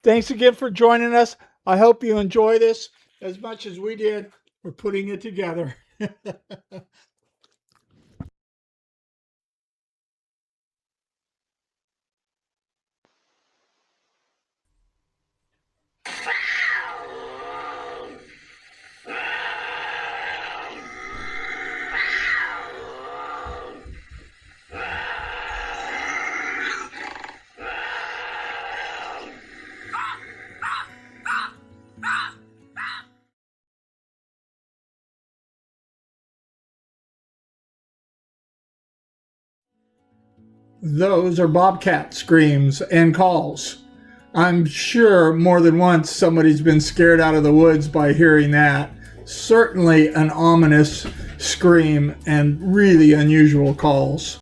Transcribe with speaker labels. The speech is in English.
Speaker 1: Thanks again for joining us. I hope you enjoy this as much as we did. We're putting it together. Those are Bobcat screams and calls. I'm sure more than once somebody's been scared out of the woods by hearing that. Certainly an ominous scream and really unusual calls.